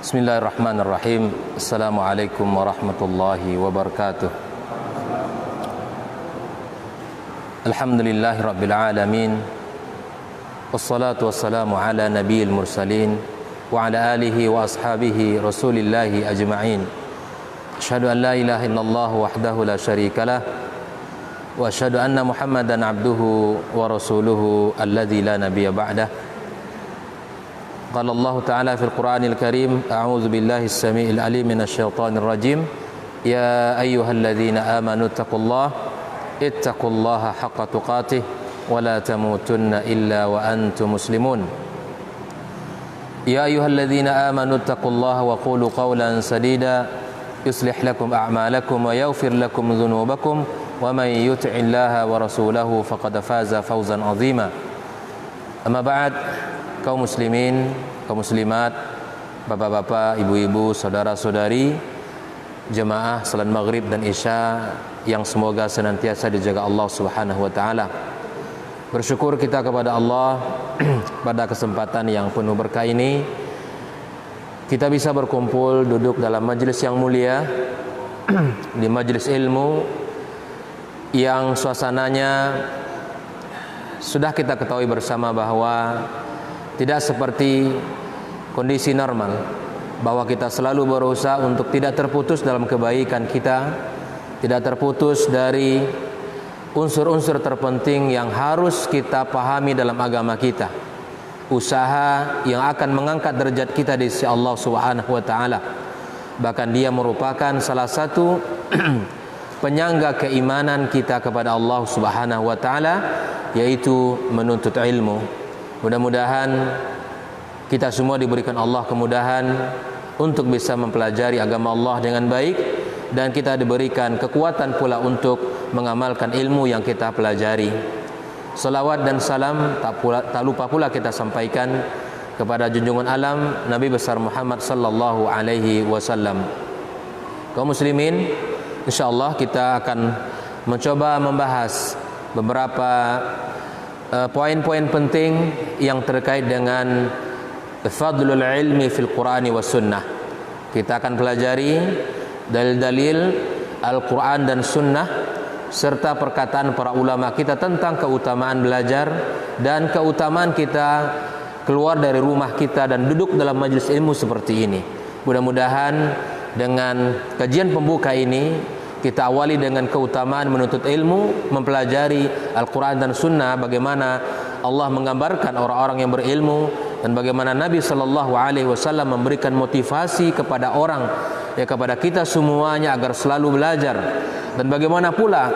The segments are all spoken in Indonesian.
Bismillahirrahmanirrahim. Assalamualaikum warahmatullahi wabarakatuh. Alhamdulillahi rabbil alamin. Wassalatu wassalamu ala nabiyil mursalin wa ala alihi wa ashabihi rasulillahi ajma'in. Asyhadu an la ilaha illallah wahdahu la syarikalah wa asyhadu anna Muhammadan abduhu wa rasuluhu alladzi la nabiyya ba'dah. Qala Allah Ta'ala fil Qur'anil Karim, a'udzu billahi as-sami'il 'alim minasy syaithanir rajim. Ya ayyuhalladzina amanu ittaqullaha haqqa tuqatih wa la tamutunna illa wa antum muslimun. Ya ayyuhalladzina amanu ittaqullaha wa qulu qawlan sadida yuslih lakum a'malakum wa yaghfir lakum dhunubakum wa may yuti'illaha wa rasulahu faqad faza fawzan 'azima. Amma ba'd. Kaum muslimin, kaum muslimat, bapak-bapak, ibu-ibu, saudara-saudari, jemaah salat maghrib dan isya yang semoga senantiasa dijaga Allah Subhanahu wa taala. Bersyukur kita kepada Allah pada kesempatan yang penuh berkah ini kita bisa berkumpul duduk dalam majelis yang mulia, di majelis ilmu yang suasananya sudah kita ketahui bersama bahwa tidak seperti kondisi normal, bahwa kita selalu berusaha untuk tidak terputus dalam kebaikan kita, tidak terputus dari unsur-unsur terpenting yang harus kita pahami dalam agama kita, usaha yang akan mengangkat derajat kita di sisi Allah Subhanahu wa taala. Bahkan dia merupakan salah satu penyangga keimanan kita kepada Allah Subhanahu wa taala, yaitu menuntut ilmu. Mudah-mudahan kita semua diberikan Allah kemudahan untuk bisa mempelajari agama Allah dengan baik, dan kita diberikan kekuatan pula untuk mengamalkan ilmu yang kita pelajari. Salawat dan salam tak lupa pula kita sampaikan kepada junjungan alam Nabi besar Muhammad sallallahu alaihi wasallam. Kaum muslimin, insyaallah kita akan mencoba membahas beberapa poin-poin penting yang terkait dengan fadlul ilmi fil Qur'ani was sunnah. Kita akan pelajari dalil-dalil Al-Quran dan Sunnah serta perkataan para ulama kita tentang keutamaan belajar dan keutamaan kita keluar dari rumah kita dan duduk dalam majelis ilmu seperti ini. Mudah-mudahan dengan kajian pembuka ini kita awali dengan keutamaan menuntut ilmu, mempelajari Al-Quran dan Sunnah, bagaimana Allah menggambarkan orang-orang yang berilmu, dan bagaimana Nabi Sallallahu Alaihi Wasallam memberikan motivasi kepada orang, kepada kita semuanya agar selalu belajar, dan bagaimana pula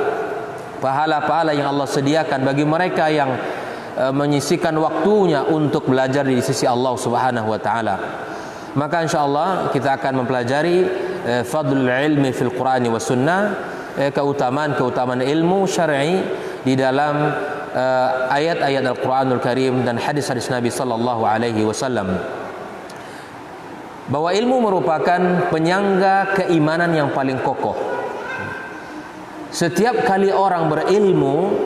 pahala-pahala yang Allah sediakan bagi mereka yang menyisihkan waktunya untuk belajar di sisi Allah Subhanahu Wa Taala. Maka insyaallah kita akan mempelajari fadlul ilmi fil Qur'ani was sunnah, keutamaan ilmu syar'i di dalam ayat-ayat Al-Qur'anul Karim dan hadis-hadis Nabi sallallahu alaihi wasallam. Bahwa ilmu merupakan penyangga keimanan yang paling kokoh. Setiap kali orang berilmu,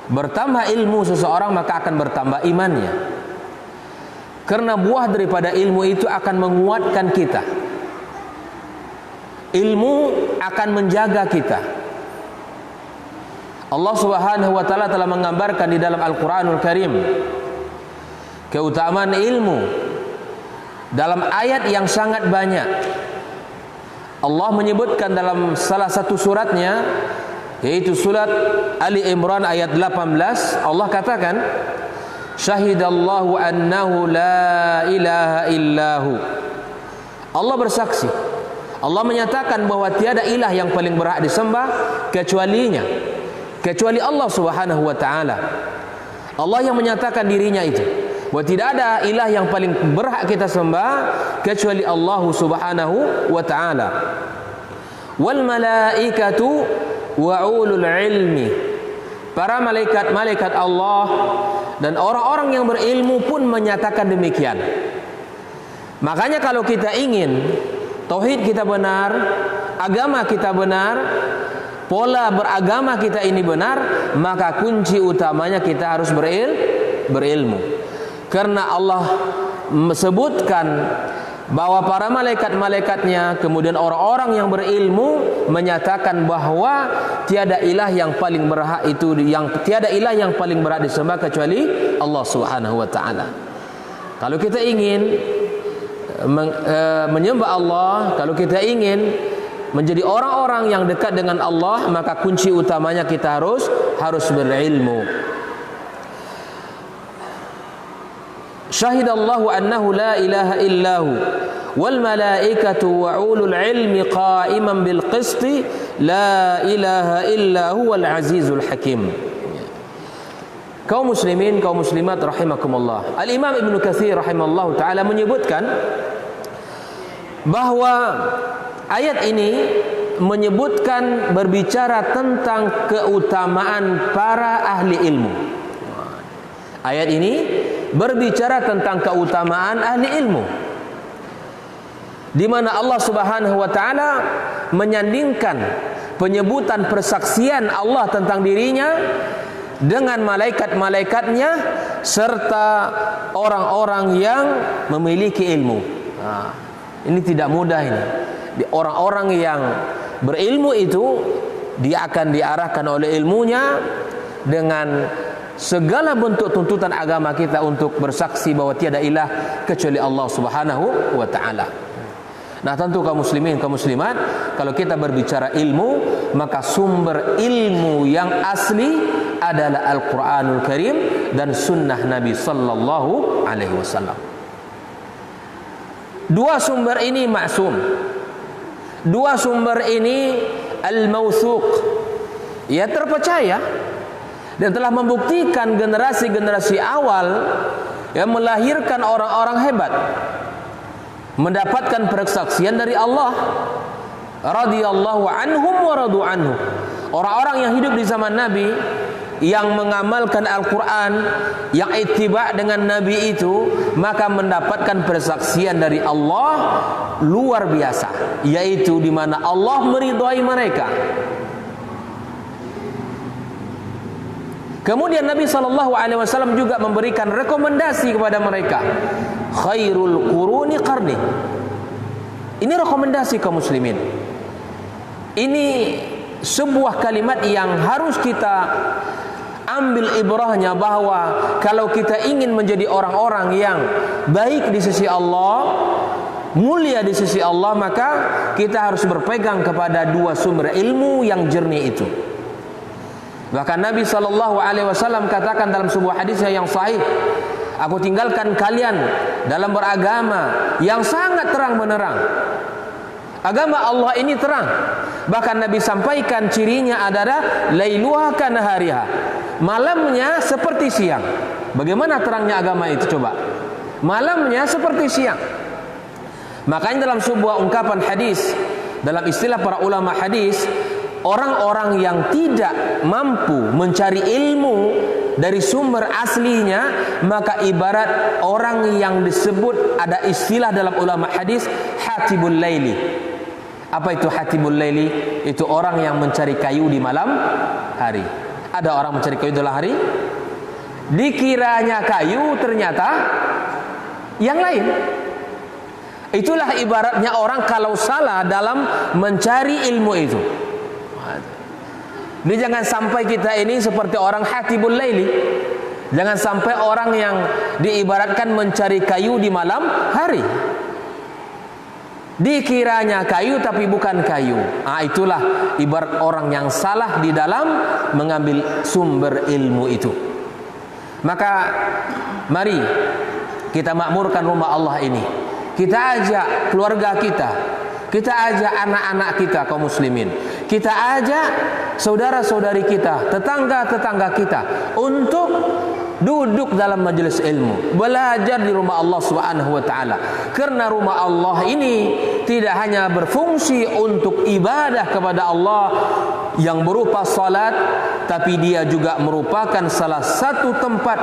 bertambah ilmu seseorang maka akan bertambah imannya. Karena buah daripada ilmu itu akan menguatkan kita. Ilmu akan menjaga kita. Allah Subhanahu wa taala telah menggambarkan di dalam Al-Qur'anul Karim keutamaan ilmu dalam ayat yang sangat banyak. Allah menyebutkan dalam salah satu suratnya, yaitu surat Ali Imran ayat 18, Allah katakan, syahidallahu annahu la ilaha illahu. Allah bersaksi, Allah menyatakan bahwa tiada ilah yang paling berhak disembah kecuali Allah Subhanahu wa taala. Allah yang menyatakan dirinya itu, bahwa tidak ada ilah yang paling berhak kita sembah kecuali Allah Subhanahu wa taala. Wal malaikatu wa ulul ilmi. Para malaikat Allah dan orang-orang yang berilmu pun menyatakan demikian. Makanya kalau kita ingin tauhid kita benar, agama kita benar, pola beragama kita ini benar, maka kunci utamanya kita harus berilmu. Karena Allah sebutkan bahwa para malaikat-malaikatnya, kemudian orang-orang yang berilmu menyatakan bahwa tiada ilah yang paling berhak tiada ilah yang paling berhak disembah kecuali Allah Subhanahu wa taala. Kalau kita ingin menyembah Allah, kalau kita ingin menjadi orang-orang yang dekat dengan Allah, maka kunci utamanya kita harus berilmu. Syahidallahu annahu la ilaha illahu wal malaikatu wa ulul ilmi qa'iman bil qisti la ilaha illa huwal azizul hakim. Kaum muslimin, kaum muslimat rahimakumullah. Al-Imam Ibnu Katsir rahimallahu taala menyebutkan bahwa ayat ini menyebutkan berbicara tentang keutamaan para ahli ilmu. Ayat ini berbicara tentang keutamaan ahli ilmu, di mana Allah Subhanahu wa taala menyandingkan penyebutan persaksian Allah tentang dirinya dengan malaikat-malaikatnya serta orang-orang yang memiliki ilmu. Ini tidak mudah ini. Orang-orang yang berilmu itu dia akan diarahkan oleh ilmunya dengan segala bentuk tuntutan agama kita untuk bersaksi bahwa tiada ilah kecuali Allah Subhanahu wa taala. Nah, tentu kaum muslimin, kaum muslimat, kalau kita berbicara ilmu, maka sumber ilmu yang asli adalah Al-Qur'anul Karim dan sunnah Nabi sallallahu alaihi wasallam. Dua sumber ini maksum. Dua sumber ini al-mawthuq. Ya, terpercaya dan telah membuktikan generasi-generasi awal yang melahirkan orang-orang hebat, mendapatkan persaksian dari Allah radhiyallahu anhum wa radu anhu. Orang-orang yang hidup di zaman Nabi, yang mengamalkan Al-Quran, yang ittiba dengan Nabi itu, maka mendapatkan persaksian dari Allah luar biasa, yaitu di mana Allah meridhai mereka. Kemudian Nabi SAW juga memberikan rekomendasi kepada mereka, khairul quruni qarni. Ini rekomendasi kaum muslimin. Ini sebuah kalimat yang harus kita ambil ibrahnya, bahwa kalau kita ingin menjadi orang-orang yang baik di sisi Allah, mulia di sisi Allah, maka kita harus berpegang kepada dua sumber ilmu yang jernih itu. Bahkan Nabi SAW katakan dalam sebuah hadisnya yang sahih, aku tinggalkan kalian dalam beragama yang sangat terang benderang. Agama Allah ini terang. Bahkan Nabi sampaikan cirinya adalah lailuha kanahariha, malamnya seperti siang. Bagaimana terangnya agama itu coba? Malamnya seperti siang. Makanya dalam sebuah ungkapan hadis, dalam istilah para ulama hadis, orang-orang yang tidak mampu mencari ilmu dari sumber aslinya, maka ibarat orang yang disebut, ada istilah dalam ulama hadis, hatibul laili. Apa itu hatibul laili? Itu orang yang mencari kayu di malam hari. Ada orang mencari kayu di malam hari, dikiranya kayu, ternyata yang lain. Itulah ibaratnya orang kalau salah dalam mencari ilmu itu. Ini jangan sampai kita ini seperti orang hatibul laili. Jangan sampai orang yang diibaratkan mencari kayu di malam hari, dikiranya kayu tapi bukan kayu. Itulah ibarat orang yang salah di dalam mengambil sumber ilmu itu. Maka mari kita makmurkan rumah Allah ini. Kita ajak keluarga kita, kita ajak anak-anak kita kaum muslimin, kita ajak saudara-saudari kita, tetangga-tetangga kita untuk duduk dalam majelis ilmu, belajar di rumah Allah Subhanahu wa taala. Karena rumah Allah ini tidak hanya berfungsi untuk ibadah kepada Allah yang berupa salat, tapi dia juga merupakan salah satu tempat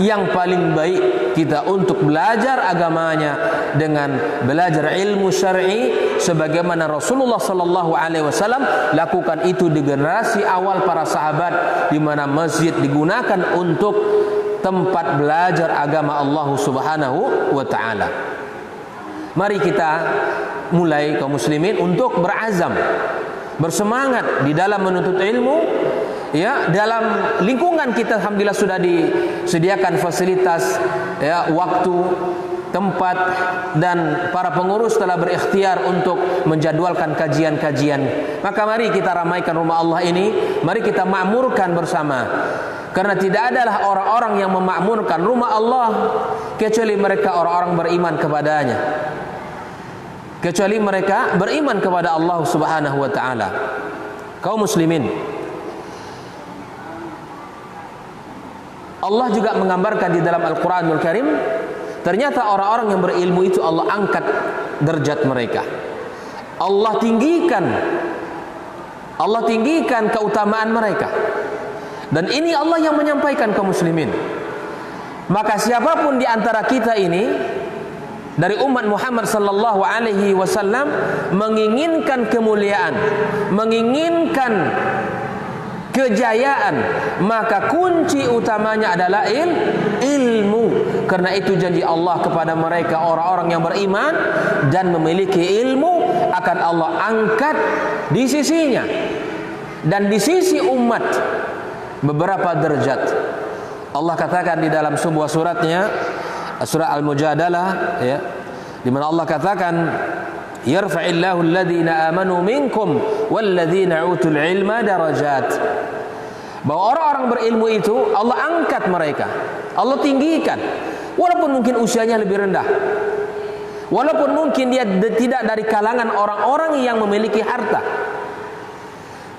yang paling baik kita untuk belajar agamanya dengan belajar ilmu syar'i, sebagaimana Rasulullah sallallahu alaihi wasallam lakukan itu di generasi awal para sahabat, di mana masjid digunakan untuk tempat belajar agama Allah Subhanahu wa taala. Mari kita mulai kaum muslimin untuk berazam, bersemangat di dalam menuntut ilmu. Ya, dalam lingkungan kita alhamdulillah sudah disediakan fasilitas, ya, waktu, tempat, dan para pengurus telah berikhtiar untuk menjadwalkan kajian-kajian. Maka mari kita ramaikan rumah Allah ini, mari kita makmurkan bersama. Karena tidak adalah orang-orang yang memakmurkan rumah Allah kecuali mereka orang-orang beriman kepadanya. Kecuali mereka beriman kepada Allah Subhanahu wa taala. Kaum muslimin, Allah juga menggambarkan di dalam Al-Quranul Karim, ternyata orang-orang yang berilmu itu Allah angkat derajat mereka. Allah tinggikan keutamaan mereka. Dan ini Allah yang menyampaikan ke muslimin. Maka siapapun di antara kita ini dari umat Muhammad sallallahu alaihi wasallam menginginkan kemuliaan, menginginkan kejayaan, maka kunci utamanya adalah ilmu. Karena itu janji Allah kepada mereka orang-orang yang beriman dan memiliki ilmu akan Allah angkat di sisinya dan di sisi umat beberapa derajat. Allah katakan di dalam sebuah suratnya, surah Al-Mujadalah, ya, di mana Allah katakan, yarfa'illahu alladhina amanu minkum walladhina utul ilma darajat. Bahwa orang-orang berilmu itu Allah angkat mereka, Allah tinggikan, walaupun mungkin usianya lebih rendah, walaupun mungkin dia tidak dari kalangan orang-orang yang memiliki harta,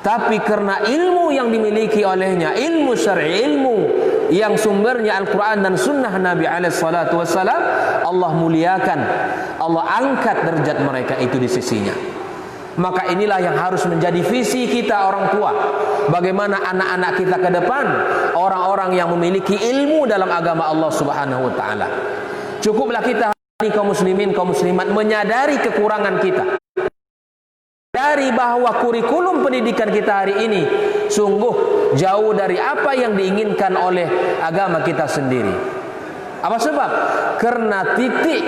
tapi karena ilmu yang dimiliki olehnya, ilmu syar'i, ilmu yang sumbernya Al-Quran dan Sunnah Nabi alaihissalatu wassalam, Allah muliakan, Allah angkat derajat mereka itu di sisinya. Maka inilah yang harus menjadi visi kita orang tua. Bagaimana anak-anak kita ke depan orang-orang yang memiliki ilmu dalam agama Allah Subhanahu wa taala. Cukuplah kita hari ini kaum muslimin, kaum muslimat menyadari kekurangan kita. Dari bahwa kurikulum pendidikan kita hari ini sungguh jauh dari apa yang diinginkan oleh agama kita sendiri. Apa sebab? Karena titik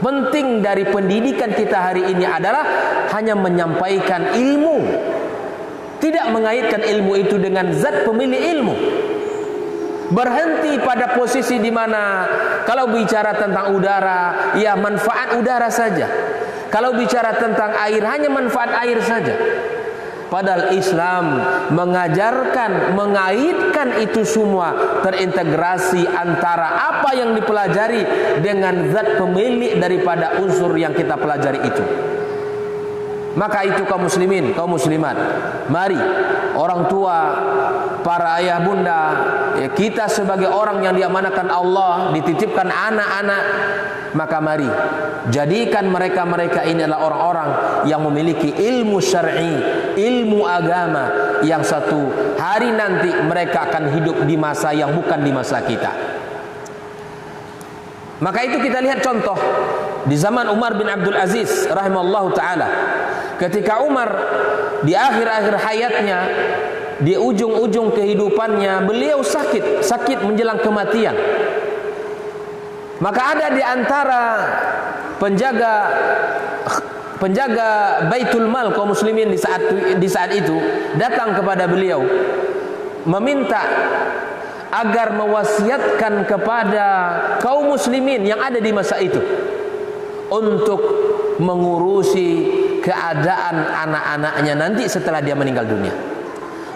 penting dari pendidikan kita hari ini adalah hanya menyampaikan ilmu, tidak mengaitkan ilmu itu dengan zat pemilik ilmu. Berhenti pada posisi di mana kalau bicara tentang udara, ya manfaat udara saja. Kalau bicara tentang air, hanya manfaat air saja. Padahal Islam mengajarkan, mengaitkan itu semua terintegrasi antara apa yang dipelajari dengan zat pemilik daripada unsur yang kita pelajari itu. Maka itu kaum muslimin, kaum muslimat, mari orang tua, para ayah bunda, ya, kita sebagai orang yang diamanahkan Allah, dititipkan anak-anak, maka mari jadikan mereka-mereka ini adalah orang-orang yang memiliki ilmu syar'i, ilmu agama, yang satu hari nanti mereka akan hidup di masa yang bukan di masa kita. Maka itu kita lihat contoh di zaman Umar bin Abdul Aziz rahimallahu taala. Ketika Umar di akhir-akhir hayatnya, di ujung-ujung kehidupannya, beliau sakit menjelang kematian. Maka ada di antara penjaga Baitul Mal kaum muslimin di saat itu datang kepada beliau meminta agar mewasiatkan kepada kaum muslimin yang ada di masa itu untuk mengurusi keadaan anak-anaknya nanti setelah dia meninggal dunia.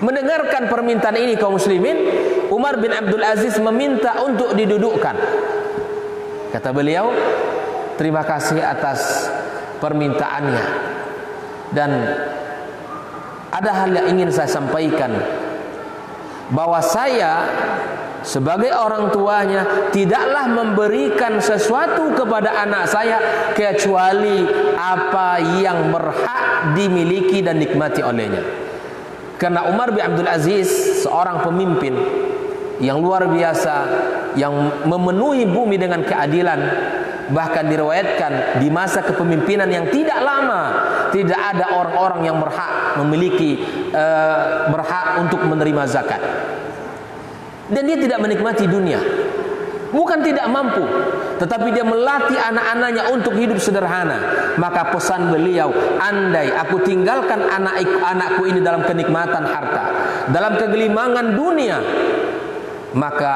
Mendengarkan permintaan ini kaum muslimin, Umar bin Abdul Aziz meminta untuk didudukkan. Kata beliau, terima kasih atas permintaannya, dan ada hal yang ingin saya sampaikan, bahwa saya sebagai orang tuanya tidaklah memberikan sesuatu kepada anak saya kecuali apa yang berhak dimiliki dan nikmati olehnya. Karena Umar bin Abdul Aziz seorang pemimpin yang luar biasa, yang memenuhi bumi dengan keadilan. Bahkan diriwayatkan di masa kepemimpinan yang tidak lama, tidak ada orang-orang yang berhak untuk menerima zakat. Dan dia tidak menikmati dunia. Bukan tidak mampu, tetapi dia melatih anak-anaknya untuk hidup sederhana. Maka pesan beliau, andai aku tinggalkan anakku ini dalam kenikmatan harta, dalam kegelimangan dunia, maka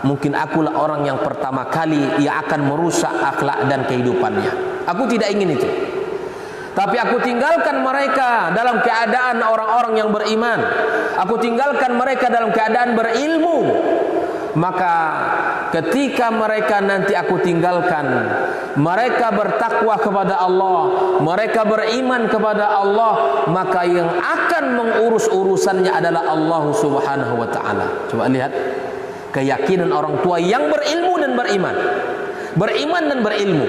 mungkin akulah orang yang pertama kali yang akan merusak akhlak dan kehidupannya. Aku tidak ingin itu. Tapi aku tinggalkan mereka dalam keadaan orang-orang yang beriman. Aku tinggalkan mereka dalam keadaan berilmu. Maka ketika mereka nanti aku tinggalkan, mereka bertakwa kepada Allah, mereka beriman kepada Allah, maka yang akan mengurus urusannya adalah Allah Subhanahu wa ta'ala. Coba lihat keyakinan orang tua yang berilmu dan beriman. Beriman dan berilmu.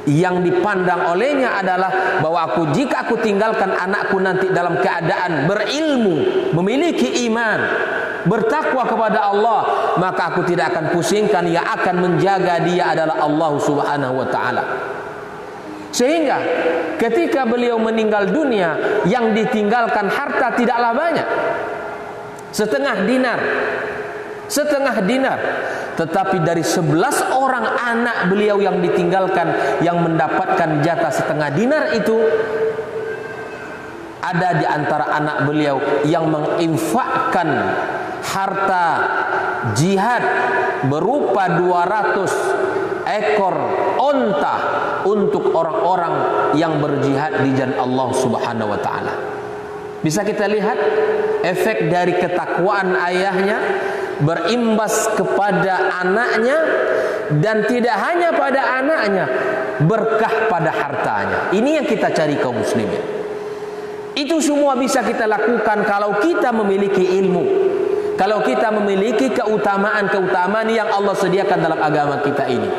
Yang dipandang olehnya adalah bahwa jika aku tinggalkan anakku nanti dalam keadaan berilmu, memiliki iman, bertakwa kepada Allah, maka aku tidak akan pusingkan. Yang akan menjaga dia adalah Allah Subhanahu wa ta'ala. Sehingga ketika beliau meninggal dunia, yang ditinggalkan harta tidaklah banyak, setengah dinar. Tetapi dari 11 orang anak beliau yang ditinggalkan, yang mendapatkan jatah setengah dinar itu, ada di antara anak beliau yang menginfakkan harta jihad berupa 200 ekor onta untuk orang-orang yang berjihad di jalan Allah Subhanahu wa ta'ala. Bisa kita lihat efek dari ketakwaan ayahnya berimbas kepada anaknya, dan tidak hanya pada anaknya, berkah pada hartanya. Ini yang kita cari kaum muslimin. Itu semua bisa kita lakukan kalau kita memiliki ilmu, kalau kita memiliki keutamaan-keutamaan yang Allah sediakan dalam agama kita ini.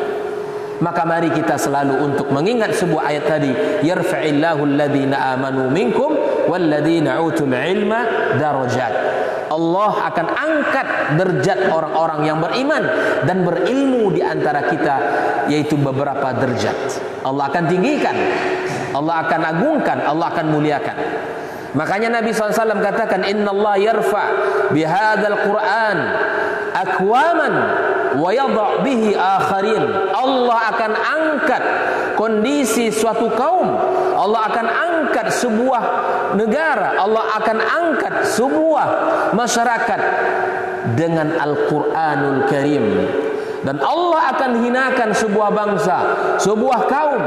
Maka mari kita selalu untuk mengingat sebuah ayat tadi, yarfa'illahu alladhina amanu minkum walladhina utul ilma darajat. Allah akan angkat derajat orang-orang yang beriman dan berilmu di antara kita, yaitu beberapa derajat. Allah akan tinggikan, Allah akan agungkan, Allah akan muliakan. Makanya Nabi SAW katakan, Inna Allah yarfa' bihadzal Qur'an akwaman wa yadha' bihi akharin. Allah akan angkat kondisi suatu kaum, Allah akan angkat sebuah negara, Allah akan angkat sebuah masyarakat dengan Al-Quranul Karim. Dan Allah akan hinakan sebuah bangsa, sebuah kaum,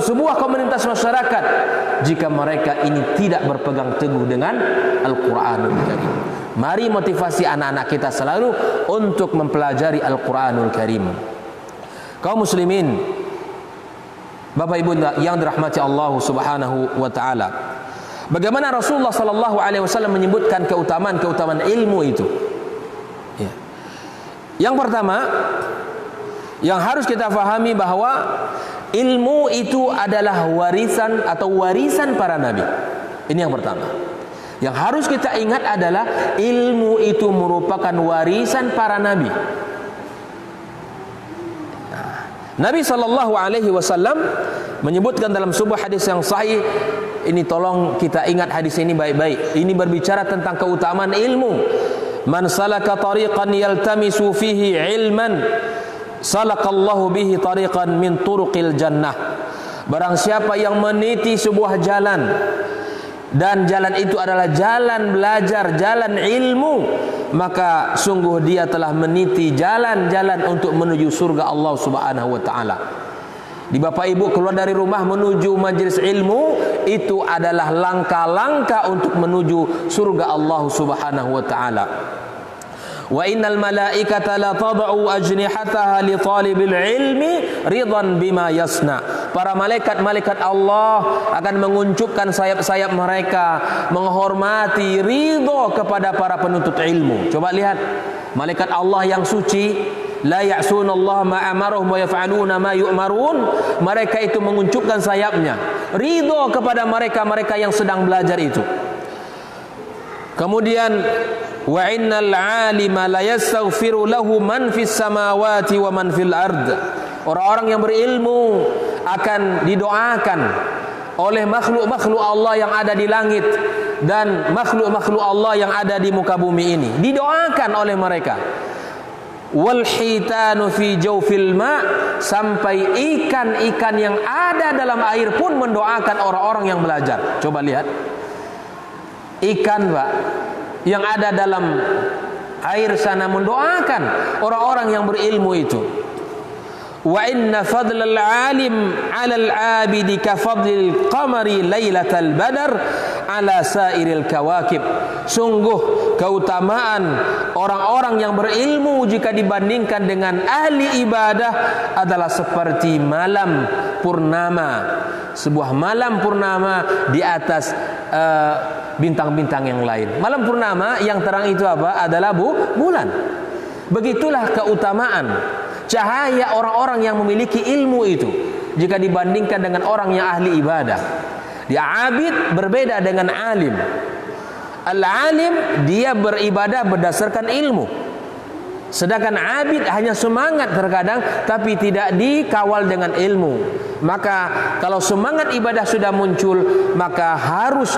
sebuah komunitas masyarakat jika mereka ini tidak berpegang teguh dengan Al-Quranul Karim. Mari motivasi anak-anak kita selalu untuk mempelajari Al-Quranul Karim. Kaum muslimin, Bapak Ibu yang dirahmati Allah Subhanahu wa ta'ala, bagaimana Rasulullah sallallahu alaihi wasallam menyebutkan keutamaan ilmu itu? Ya. Yang pertama yang harus kita fahami bahwa ilmu itu adalah warisan atau warisan para nabi. Ini yang pertama. Yang harus kita ingat adalah ilmu itu merupakan warisan para nabi. Nabi sallallahu alaihi wasallam menyebutkan dalam sebuah hadis yang sahih. Ini tolong kita ingat hadis ini baik-baik. Ini berbicara tentang keutamaan ilmu. Man salaka tariqan yaltamisu fihi ilman, salakallahu bihi tariqan min turuqil jannah. Barang siapa yang meniti sebuah jalan, dan jalan itu adalah jalan belajar, jalan ilmu, maka sungguh dia telah meniti jalan-jalan untuk menuju surga Allah Subhanahu wa ta'ala. Di Bapak Ibu keluar dari rumah menuju majelis ilmu, itu adalah langkah-langkah untuk menuju surga Allah Subhanahu wa ta'ala. Wa innal malaikata la tad'u ajnihataha li talibil ilmi ridan bima yasna. Para malaikat-malaikat Allah akan menguncupkan sayap-sayap mereka, menghormati, ridho kepada para penuntut ilmu. Coba lihat malaikat Allah yang suci, la ya'sunallaha ma amaruhum wa yaf'aluna ma yu'marun. Mereka itu menguncupkan sayapnya, ridho kepada mereka-mereka yang sedang belajar itu. Kemudian wa innal 'alima la yastaghfiru lahu man fis samawati wa man fil ard. Orang-orang yang berilmu akan didoakan oleh makhluk-makhluk Allah yang ada di langit dan makhluk-makhluk Allah yang ada di muka bumi ini. Didoakan oleh mereka. wal hitanu fi jawfil ma, sampai ikan-ikan yang ada dalam air pun mendoakan orang-orang yang belajar. Coba lihat, ikan Pak yang ada dalam air sana mendoakan orang-orang yang berilmu itu. Wa inna fadlal alim 'alal 'abidi ka fadlil qamari lailatal badar 'ala sairil kawakib. Sungguh keutamaan orang-orang yang berilmu jika dibandingkan dengan ahli ibadah adalah seperti malam purnama, sebuah malam purnama di atas bintang-bintang yang lain. Malam purnama yang terang itu apa? Adalah bulan. Begitulah keutamaan cahaya orang-orang yang memiliki ilmu itu jika dibandingkan dengan orang yang ahli ibadah. Dia abid berbeda dengan alim. Al-alim dia beribadah berdasarkan ilmu, sedangkan abid hanya semangat terkadang tapi tidak dikawal dengan ilmu. Maka kalau semangat ibadah sudah muncul, maka harus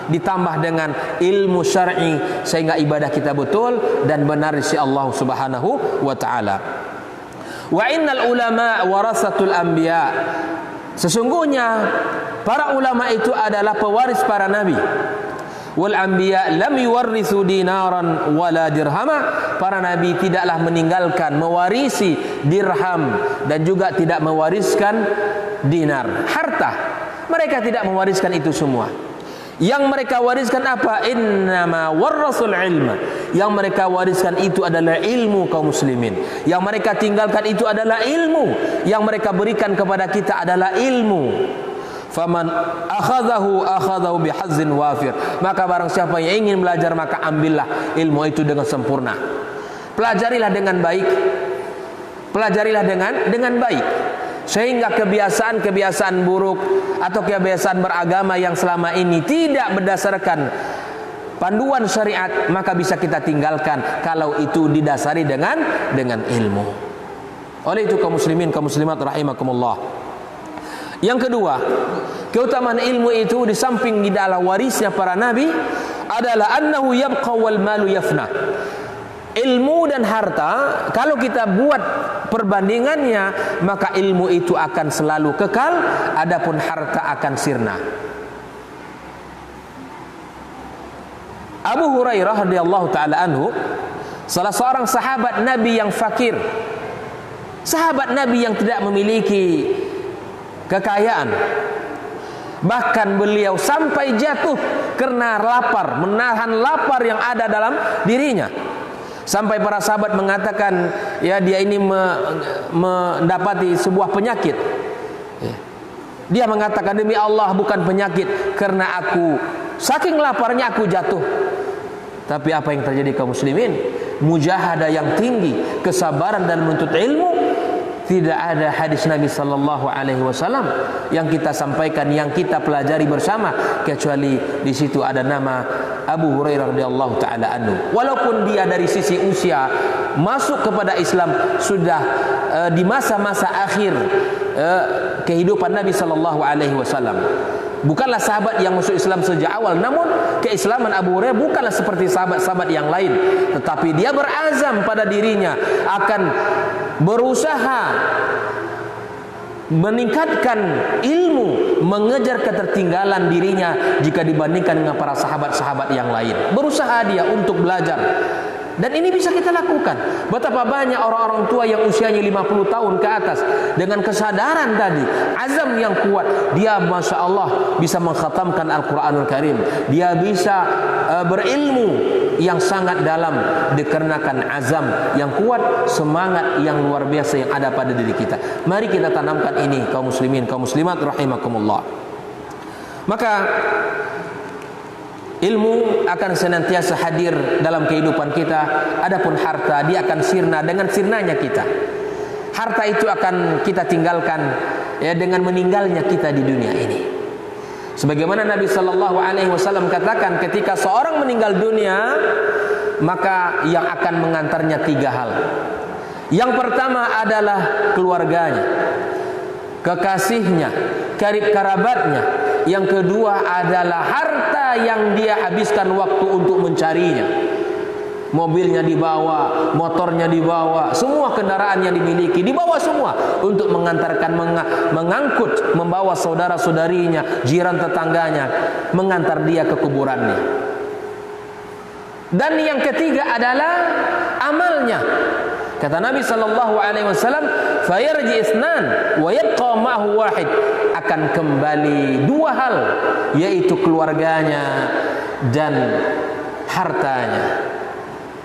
ditambah dengan ilmu syar'i sehingga ibadah kita betul dan benar di sisi Allah Subhanahu wa taala. Wa innal ulama warasatul anbiya. Sesungguhnya para ulama itu adalah pewaris para nabi. Wal anbiya lam yuwarrithu dinaran wala dirhama. Para nabi tidaklah meninggalkan mewarisi dirham dan juga tidak mewariskan dinar, harta. Mereka tidak mewariskan itu semua. Yang mereka wariskan apa? Innama warasul ilma. Yang mereka wariskan itu adalah ilmu kaum muslimin. Yang mereka tinggalkan itu adalah ilmu. Yang mereka berikan kepada kita adalah ilmu. Faman akhadahu bihazzin wafir. Maka barang siapa yang ingin belajar, maka ambillah ilmu itu dengan sempurna. Pelajarilah dengan baik. Pelajarilah dengan baik. Sehingga kebiasaan-kebiasaan buruk atau kebiasaan beragama yang selama ini tidak berdasarkan panduan syariat, maka bisa kita tinggalkan kalau itu didasari dengan ilmu. Oleh itu kaum muslimin, kaum muslimat rahimakumullah. Yang kedua, keutamaan ilmu itu di samping di dalam warisnya para nabi adalah annahu yabqa wal malu yafna. Ilmu dan harta, kalau kita buat perbandingannya, maka ilmu itu akan selalu kekal, adapun harta akan sirna. Abu Hurairah radhiyallahu taala anhu, salah seorang sahabat Nabi yang fakir, sahabat Nabi yang tidak memiliki kekayaan. Bahkan beliau sampai jatuh karena lapar, menahan lapar yang ada dalam dirinya. Sampai para sahabat mengatakan, ya dia ini mendapati sebuah penyakit. Dia mengatakan, demi Allah bukan penyakit, karena aku saking laparnya aku jatuh. Tapi apa yang terjadi kaum muslimin? Mujahadah yang tinggi, kesabaran dan menuntut ilmu. Tidak ada hadis Nabi sallallahu alaihi wasallam yang kita sampaikan, yang kita pelajari bersama, kecuali di situ ada nama Abu Hurairah radhiyallahu taala anhu. Walaupun dia dari sisi usia masuk kepada Islam sudah di masa-masa akhir kehidupan Nabi sallallahu alaihi wasallam. Bukanlah sahabat yang masuk Islam sejak awal, namun keislaman Abu Hurairah bukanlah seperti sahabat-sahabat yang lain, tetapi dia berazam pada dirinya akan berusaha meningkatkan ilmu, mengejar ketertinggalan dirinya jika dibandingkan dengan para sahabat-sahabat yang lain. Berusaha dia untuk belajar. Dan ini bisa kita lakukan. Betapa banyak orang-orang tua yang usianya 50 tahun ke atas, dengan kesadaran tadi, azam yang kuat, dia Masya Allah bisa mengkhatamkan Al-Quranul Karim. Dia bisa berilmu yang sangat dalam dikarenakan azam yang kuat, semangat yang luar biasa yang ada pada diri kita. Mari kita tanamkan ini kaum muslimin, kaum muslimat rahimakumullah. Maka ilmu akan senantiasa hadir dalam kehidupan kita. Adapun harta, dia akan sirna dengan sirnanya kita. Harta itu akan kita tinggalkan ya dengan meninggalnya kita di dunia ini. Sebagaimana Nabi sallallahu alaihi wasallam katakan, ketika seorang meninggal dunia, maka yang akan mengantarnya 3 hal. Yang pertama adalah keluarganya, kekasihnya, karib kerabatnya. Yang kedua adalah harta yang dia habiskan waktu untuk mencarinya. mobilnya dibawa, motornya dibawa, semua kendaraan yang dimiliki dibawa semua untuk mengantarkan, mengangkut, membawa saudara-saudarinya, jiran tetangganya, mengantar dia ke kuburannya. Dan yang ketiga adalah amalnya. Kata Nabi sallallahu alaihi wasallam, "Fayarji isnan wa yabqa ma'hu wahid." Akan kembali dua hal, yaitu keluarganya dan hartanya.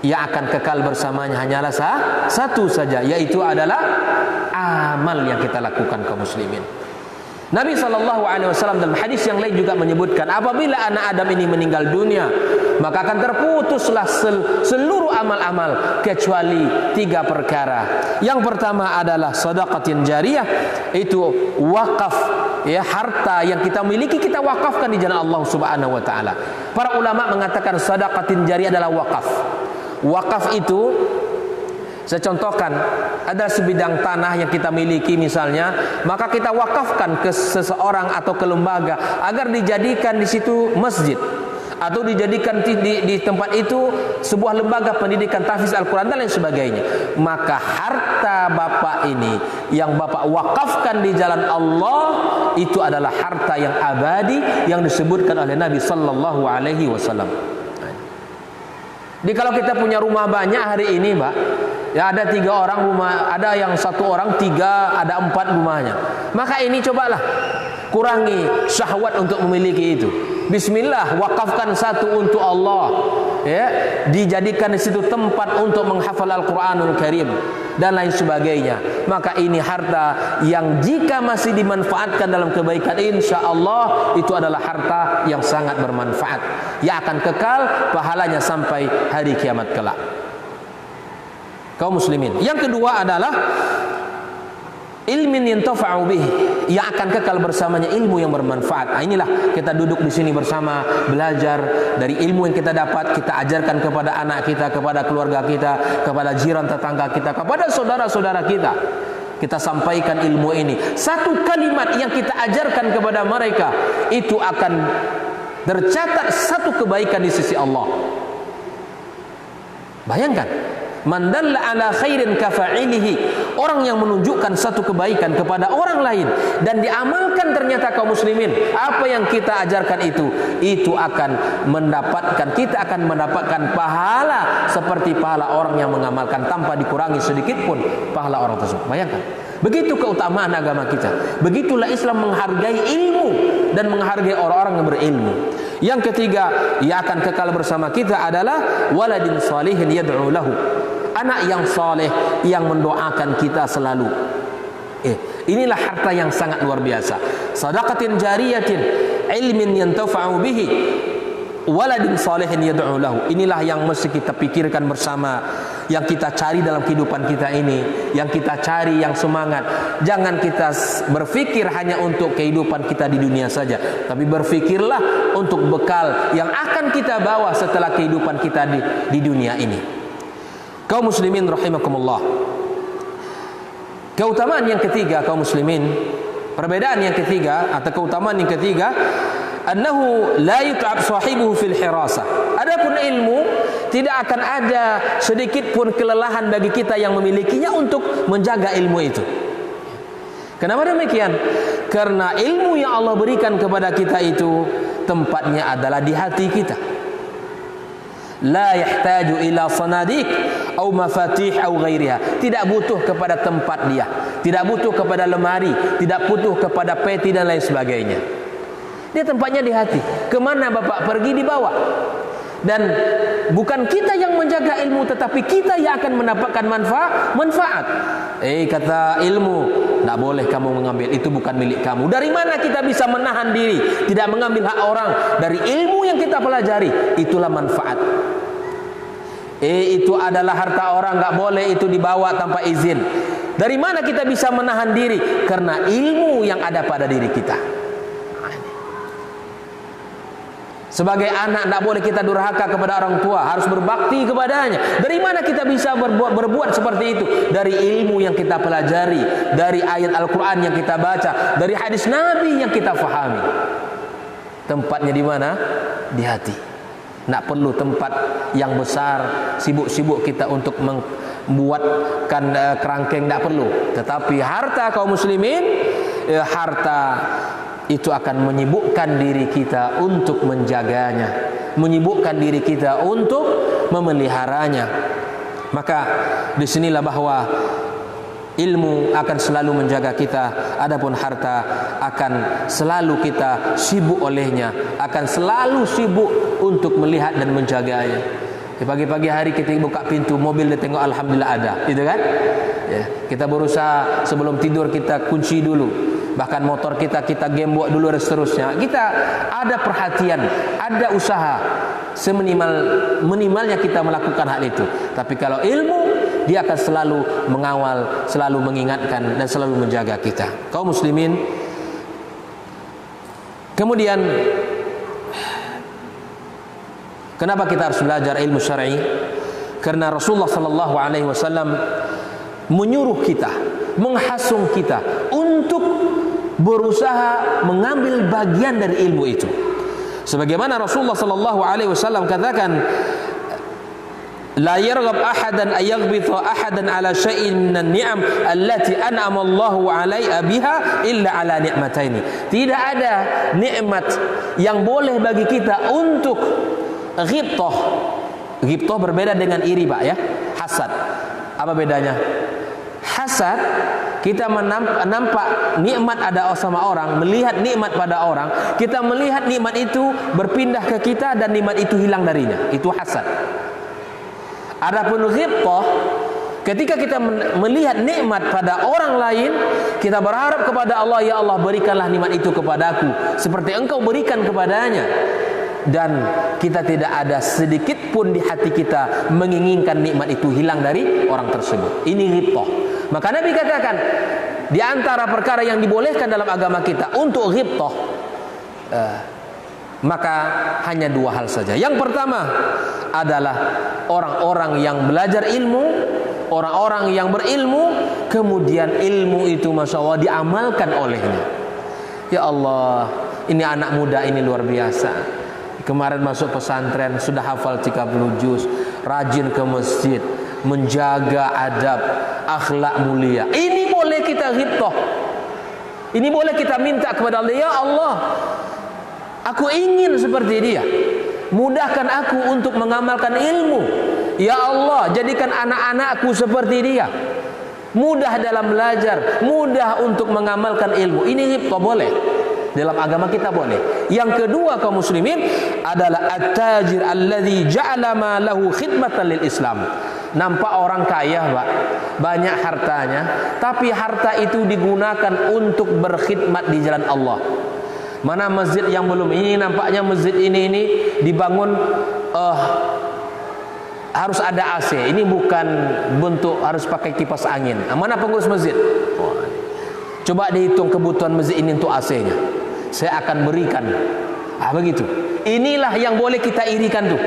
Yang akan kekal bersamanya hanyalah satu saja, yaitu adalah amal yang kita lakukan kaum muslimin. Nabi SAW dalam hadis yang lain juga menyebutkan, apabila anak Adam ini meninggal dunia, maka akan terputuslah seluruh amal-amal kecuali tiga perkara. Yang pertama adalah sedekahtin jariyah, itu wakaf, ya, harta yang kita miliki kita wakafkan di jalan Allah Subhanahu wa taala. Para ulama mengatakan sedekahtin jariyah adalah wakaf. Wakaf itu, saya contohkan, ada sebidang tanah yang kita miliki misalnya, maka kita wakafkan ke seseorang atau ke lembaga agar dijadikan di situ masjid, atau dijadikan di tempat itu sebuah lembaga pendidikan tahfiz Al-Quran dan lain sebagainya. Maka harta bapak ini yang bapak wakafkan di jalan Allah itu adalah harta yang abadi yang disebutkan oleh Nabi Sallallahu Alaihi Wasallam. Jadi kalau kita punya rumah banyak hari ini, Mbak, ya ada 3 orang rumah, ada yang 1 orang 3, ada 4 rumahnya. Maka ini cobalah kurangi syahwat untuk memiliki itu. Bismillah, wakafkan 1 untuk Allah, ya, dijadikan di situ tempat untuk menghafal Al-Quranul Karim dan lain sebagainya. Maka ini harta yang jika masih dimanfaatkan dalam kebaikan, insya Allah itu adalah harta yang sangat bermanfaat, yang akan kekal pahalanya sampai hari kiamat kelak. Kaum muslimin, yang kedua adalah ilmin yantafa'u bihi, yang akan kekal bersamanya ilmu yang bermanfaat. Nah, inilah kita duduk di sini bersama, belajar dari ilmu yang kita dapat, kita ajarkan kepada anak kita, kepada keluarga kita, kepada jiran tetangga kita, kepada saudara-saudara kita. Kita sampaikan ilmu ini. Satu kalimat yang kita ajarkan kepada mereka itu akan tercatat satu kebaikan di sisi Allah. Bayangkan, man dalla ala khairin kafa'ilihi, orang yang menunjukkan satu kebaikan kepada orang lain dan diamalkan, ternyata kaum muslimin apa yang kita ajarkan itu akan mendapatkan, kita akan mendapatkan pahala seperti pahala orang yang mengamalkan tanpa dikurangi sedikit pun pahala orang tersebut. Bayangkan, begitu keutamaan agama kita. Begitulah Islam menghargai ilmu dan menghargai orang-orang yang berilmu. Yang ketiga yang akan kekal bersama kita adalah waladin salihin yad'u lahu, anak yang saleh yang mendoakan kita selalu. Inilah harta yang sangat luar biasa. Sadaqatin jariyatin, ilmin yantafa'u bihi, waladin salihin yad'u lahu. Inilah yang mesti kita pikirkan bersama, yang kita cari dalam kehidupan kita ini, yang kita cari yang semangat. Jangan kita berpikir hanya untuk kehidupan kita di dunia saja, tapi berpikirlah untuk bekal yang akan kita bawa setelah kehidupan kita di dunia ini. Kaum muslimin rahimakumullah. Keutamaan yang ketiga kaum muslimin, perbedaan yang ketiga atau keutamaan yang ketiga, annahu la yut'ab sahibuhu fil hirasah. Adapun ilmu, tidak akan ada sedikit pun kelelahan bagi kita yang memilikinya untuk menjaga ilmu itu. Kenapa demikian? Karena ilmu yang Allah berikan kepada kita itu tempatnya adalah di hati kita. La yahtaju ila sanadik atau mafatih atau ghairiha. Tidak butuh kepada tempat dia, tidak butuh kepada lemari, tidak butuh kepada peti dan lain sebagainya. Dia tempatnya di hati. Kemana bapak pergi dibawa. Dan bukan kita yang menjaga ilmu, tetapi kita yang akan mendapatkan manfaat. Kata ilmu, tidak boleh kamu mengambil, itu bukan milik kamu. Dari mana kita bisa menahan diri tidak mengambil hak orang? Dari ilmu yang kita pelajari, itulah manfaat. Itu adalah harta orang, nggak boleh itu dibawa tanpa izin. Dari mana kita bisa menahan diri? Karena ilmu yang ada pada diri kita. Sebagai anak tidak boleh kita durhaka kepada orang tua, harus berbakti kepadanya. Dari mana kita bisa berbuat seperti itu? Dari ilmu yang kita pelajari, dari ayat Al-Quran yang kita baca, dari hadis Nabi yang kita fahami. Tempatnya di mana? Di hati. Tidak perlu tempat yang besar, sibuk-sibuk kita untuk membuatkan kerangkeng, tidak perlu. Tetapi harta kaum muslimin, harta itu akan menyibukkan diri kita untuk menjaganya, menyibukkan diri kita untuk memeliharanya. Maka disinilah bahwa ilmu akan selalu menjaga kita, adapun harta akan selalu kita sibuk olehnya, akan selalu sibuk untuk melihat dan menjaganya. Pagi-pagi hari kita buka pintu mobil, dia tengok alhamdulillah ada, gitu kan? Ya, kita berusaha sebelum tidur kita kunci dulu, bahkan motor kita gembok dulu dan seterusnya. Kita ada perhatian, ada usaha, seminimalnya kita melakukan hal itu. Tapi kalau ilmu, dia akan selalu mengawal, selalu mengingatkan, dan selalu menjaga kita. Kaum muslimin, kemudian kenapa kita harus belajar ilmu syar'i? Karena Rasulullah sallallahu alaihi wasallam menyuruh kita, menghasung kita untuk berusaha mengambil bagian dari ilmu itu. Sebagaimana Rasulullah sallallahu alaihi wasallam katakan, la yarghab ahadan ayaghbitha ahadan ala syai'in minan ni'am allati an'ama Allahu 'alaiha biha illa ala ni'mataini. Tidak ada nikmat yang boleh bagi kita untuk ghibthah. Ghibthah berbeda dengan iri, Pak, ya. Hasad. Apa bedanya? Hasad, kita nampak nikmat ada sama orang, melihat nikmat pada orang, kita melihat nikmat itu berpindah ke kita dan nikmat itu hilang darinya. Itu hasad. Adapun ghibthah, ketika kita melihat nikmat pada orang lain, kita berharap kepada Allah, ya Allah berikanlah nikmat itu kepadaku seperti Engkau berikan kepadanya, dan kita tidak ada sedikit pun di hati kita menginginkan nikmat itu hilang dari orang tersebut. Ini ghibthah. Maka Nabi katakan, di antara perkara yang dibolehkan dalam agama kita untuk ghibthah, maka hanya dua hal saja. Yang pertama adalah orang-orang yang belajar ilmu, orang-orang yang berilmu, kemudian ilmu itu Masya Allah diamalkan olehnya. Ya Allah, ini anak muda ini luar biasa. Kemarin masuk pesantren, sudah hafal 30 juz, rajin ke masjid, menjaga adab, akhlak mulia. Ini boleh kita ghibthah. Ini boleh kita minta kepada Allah, ya Allah, aku ingin seperti dia. Mudahkan aku untuk mengamalkan ilmu. Ya Allah, jadikan anak-anakku seperti dia. Mudah dalam belajar, mudah untuk mengamalkan ilmu. Ini ghibthah boleh. Dalam agama kita boleh. Yang kedua kaum muslimin adalah at-tajir alladzi ja'ala ma lahu khidmatan lil Islam. Nampak orang kaya, Pak, banyak hartanya, tapi harta itu digunakan untuk berkhidmat di jalan Allah. Mana masjid yang belum ini, nampaknya masjid ini dibangun harus ada AC. Ini bukan bentuk harus pakai kipas angin. Mana pengurus masjid? Coba dihitung kebutuhan masjid ini untuk AC-nya. Saya akan berikan. Begitu. Inilah yang boleh kita irikan tuh.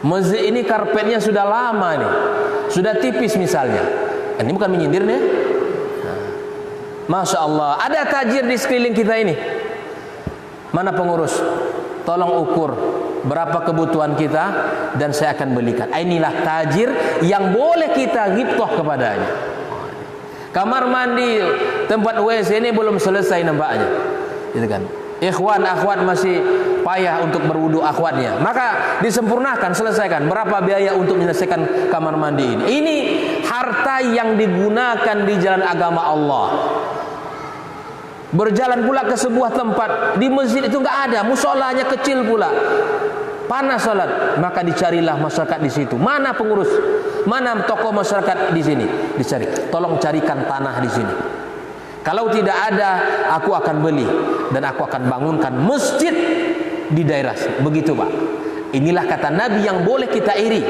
Masjid ini karpetnya sudah lama nih, sudah tipis misalnya. Ini bukan menyindir nih. Masya Allah, ada tajir di sekeliling kita ini. Mana pengurus? Tolong ukur berapa kebutuhan kita dan saya akan belikan. Inilah tajir yang boleh kita ghibthah kepadanya. Kamar mandi, tempat WC ini belum selesai nampaknya, gitu kan? Ikhwan, akhwat masih payah untuk berwudu akhwatnya. Maka disempurnakan, selesaikan. Berapa biaya untuk menyelesaikan kamar mandi ini? Ini harta yang digunakan di jalan agama Allah. Berjalan pula ke sebuah tempat, di masjid itu enggak ada, musolanya kecil pula, panas salat, maka dicarilah masyarakat di situ. Mana pengurus? Mana tokoh masyarakat di sini? Dicari. Tolong carikan tanah di sini. Kalau tidak ada, aku akan beli dan aku akan bangunkan masjid di daerah. Begitu, Pak. Inilah kata Nabi yang boleh kita iri,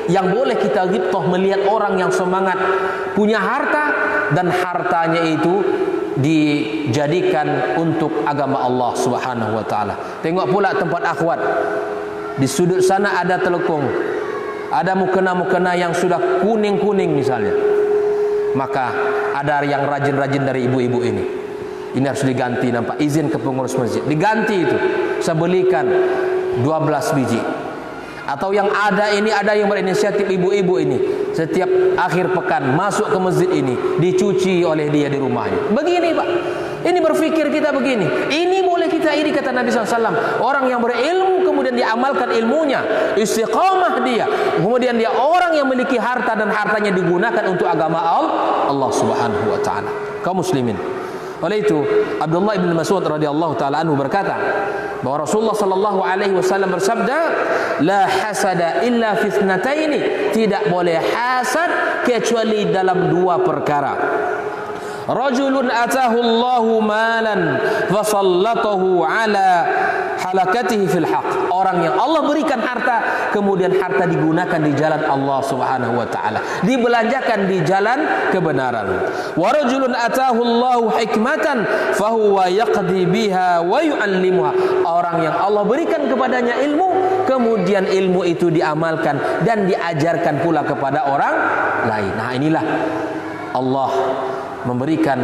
yang boleh kita ghibthah, melihat orang yang semangat punya harta dan hartanya itu dijadikan untuk agama Allah Subhanahu wa taala. Tengok pula tempat akhwat. Di sudut sana ada telekung. Ada mukena-mukena yang sudah kuning-kuning misalnya. Maka ada yang rajin-rajin dari ibu-ibu ini. Ini harus diganti, nampak izin ke pengurus masjid. Diganti itu. Saya belikan. 12 biji. Atau yang ada yang berinisiatif ibu-ibu ini, setiap akhir pekan masuk ke masjid ini, dicuci oleh dia di rumahnya. Begini Pak, ini berpikir kita begini, ini boleh kita iri, kata Nabi SAW. Orang yang berilmu kemudian dia amalkan ilmunya, istiqamah dia, kemudian dia orang yang memiliki harta dan hartanya digunakan untuk agama Allah Subhanahu wa taala. Kaum muslimin, oleh itu Abdullah bin Mas'ud radhiyallahu taala anhu berkata bahwa Rasulullah sallallahu alaihi wasallam bersabda, la hasada illa fi ithnataini, tidak boleh hasad kecuali dalam dua perkara. Rajulun atahu Allahu malan fasallatahu ala halakatihi fil haq. Orang yang Allah berikan harta, kemudian harta digunakan di jalan Allah Subhanahu wa taala, dibelanjakan di jalan kebenaran. Wa rajulun atahu Allahu hikmatan fahuwa yaqdi biha wa yu'allimuha. Orang yang Allah berikan kepadanya ilmu, kemudian ilmu itu diamalkan dan diajarkan pula kepada orang lain. Nah, inilah Allah memberikan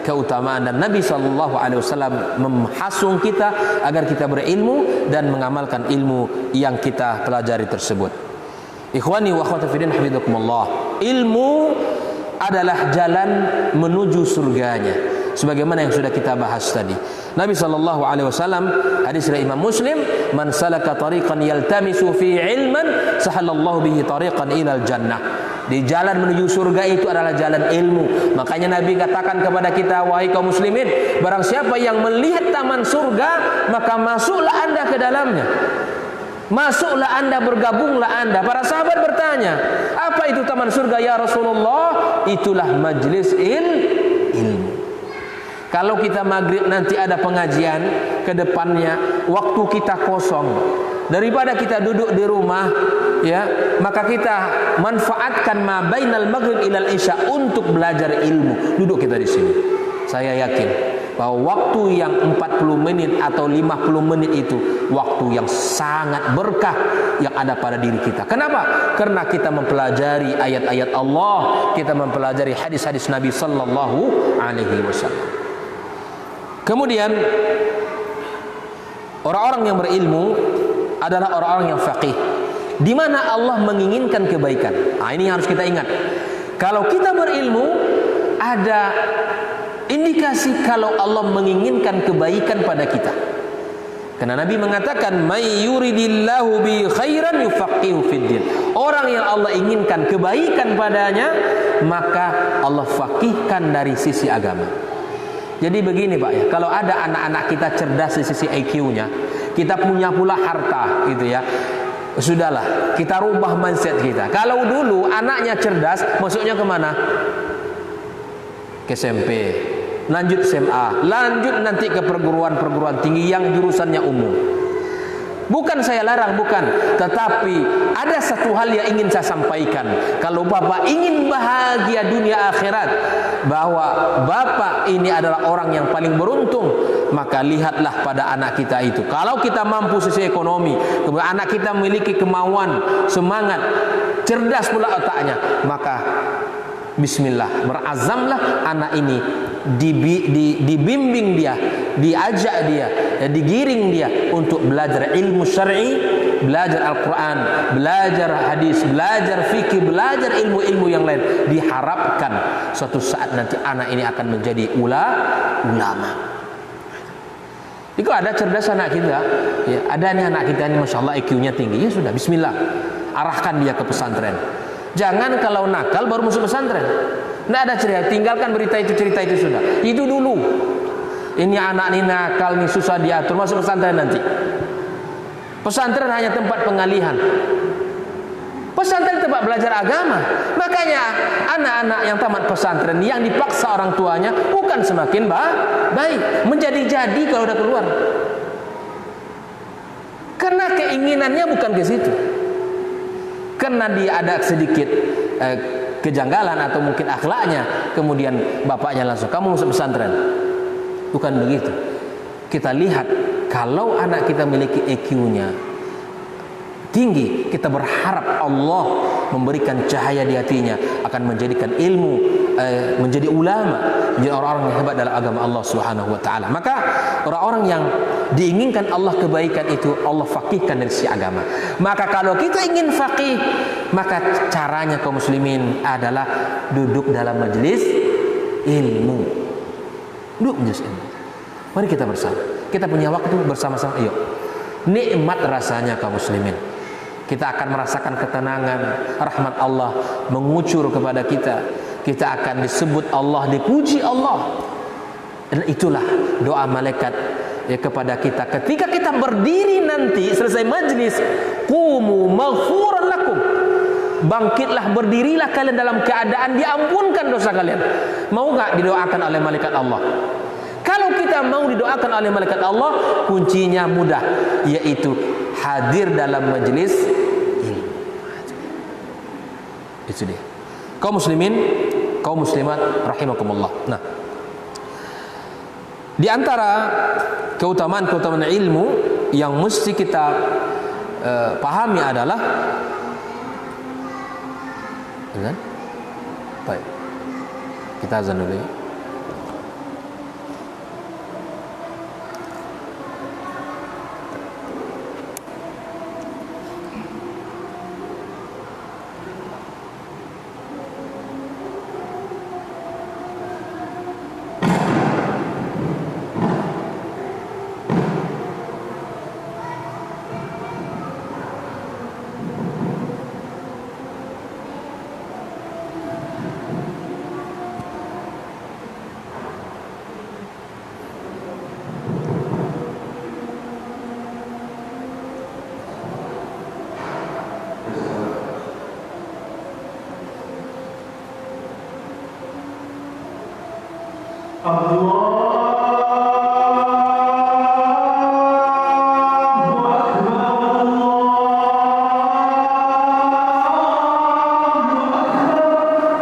keutamaan, dan Nabi SAW menghasung kita agar kita berilmu dan mengamalkan ilmu yang kita pelajari tersebut. Ikhwani wa akhwati fi din, hafizakumullah. Ilmu adalah jalan menuju surganya, sebagaimana yang sudah kita bahas tadi. Nabi SAW, hadis dari Imam Muslim, man salaka tariqan yaltamisu fi ilman sahalallahu bihi tariqan ilal jannah. Di jalan menuju surga itu adalah jalan ilmu. Makanya Nabi katakan kepada kita, wahai kaum muslimin, barang siapa yang melihat taman surga, maka masuklah anda ke dalamnya. Masuklah anda, bergabunglah anda. Para sahabat bertanya, apa itu taman surga ya Rasulullah? Itulah majlis ilmu. Kalau kita maghrib nanti ada pengajian ke depannya, waktu kita kosong, daripada kita duduk di rumah, ya, maka kita manfaatkan ma bainal maghrib ilal isya untuk belajar ilmu. Duduk kita di sini. Saya yakin bahwa waktu yang 40 menit atau 50 menit itu waktu yang sangat berkah yang ada pada diri kita. Kenapa? Karena kita mempelajari ayat-ayat Allah, kita mempelajari hadis-hadis Nabi sallallahu alaihi wasallam. Kemudian orang-orang yang berilmu adalah orang-orang yang faqih, di mana Allah menginginkan kebaikan. Nah, ini yang harus kita ingat. Kalau kita berilmu, ada indikasi kalau Allah menginginkan kebaikan pada kita. Karena Nabi mengatakan, "May yuridillahu bi khairan yufaqihu fid din." Orang yang Allah inginkan kebaikan padanya, maka Allah faqihkan dari sisi agama. Jadi begini Pak ya, kalau ada anak-anak kita cerdas di sisi IQ-nya, kita punya pula harta gitu ya, sudahlah, kita rubah mindset kita. Kalau dulu anaknya cerdas, masuknya kemana? Ke SMP, lanjut SMA, lanjut nanti ke perguruan tinggi yang jurusannya umum. Bukan saya larang, bukan, tetapi ada satu hal yang ingin saya sampaikan. Kalau Bapak ingin bahagia dunia akhirat, bahwa Bapak ini adalah orang yang paling beruntung, maka lihatlah pada anak kita itu. Kalau kita mampu sisi ekonomi, kemudian anak kita memiliki kemauan, semangat, cerdas pula otaknya, maka bismillah, berazamlah anak ini dibimbing dia, diajak dia, digiring dia untuk belajar ilmu syar'i, belajar Al-Quran, belajar hadis, belajar fikih, belajar ilmu-ilmu yang lain. Diharapkan suatu saat nanti anak ini akan menjadi ulama. Jika ada cerdas anak kita, ya, ada nih anak kita ini masya Allah IQ-nya tinggi, ya sudah, bismillah, arahkan dia ke pesantren. Jangan kalau nakal baru masuk pesantren. Nggak ada cerita, tinggalkan cerita itu sudah. Itu dulu. Ini anak ini nakal, nih susah diatur, masuk pesantren nanti. Pesantren hanya tempat pengalihan. Pesantren tempat belajar agama. Makanya anak-anak yang tamat pesantren yang dipaksa orang tuanya bukan semakin baik, menjadi-jadi kalau udah keluar. Karena keinginannya bukan ke situ. Karena dia ada sedikit kejanggalan atau mungkin akhlaknya, kemudian bapaknya langsung, kamu masuk pesantren. Bukan begitu. Kita lihat, kalau anak kita memiliki EQ-nya tinggi, kita berharap Allah memberikan cahaya di hatinya, akan menjadikan ilmu menjadi ulama, menjadi orang-orang yang hebat dalam agama Allah Subhanahu wa taala. Maka orang-orang yang diinginkan Allah kebaikan itu Allah faqihkan dari sisi agama. Maka kalau kita ingin faqih, maka caranya kaum muslimin adalah duduk dalam majelis ilmu. Duduk majelis ilmu. Mari kita bersama. Kita punya waktu bersama-sama. Ayo. Nikmat rasanya kaum muslimin. Kita akan merasakan ketenangan, rahmat Allah mengucur kepada kita. Kita akan disebut Allah, dipuji Allah. Dan itulah doa malaikat ya kepada kita ketika kita berdiri nanti selesai majlis, qumu maghfuran lakum. Bangkitlah, berdirilah kalian dalam keadaan diampunkan dosa kalian. Mau enggak didoakan oleh malaikat Allah? Kalau kita mau didoakan oleh malaikat Allah, kuncinya mudah, yaitu hadir dalam majelis ilmu. Itu dia. Kaum muslimin, kaum muslimat rahimakumullah. Nah, di antara keutamaan-keutamaan ilmu yang mesti kita pahami adalah azan. Baik. Kita azan dulu ya.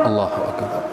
Allahu akbar.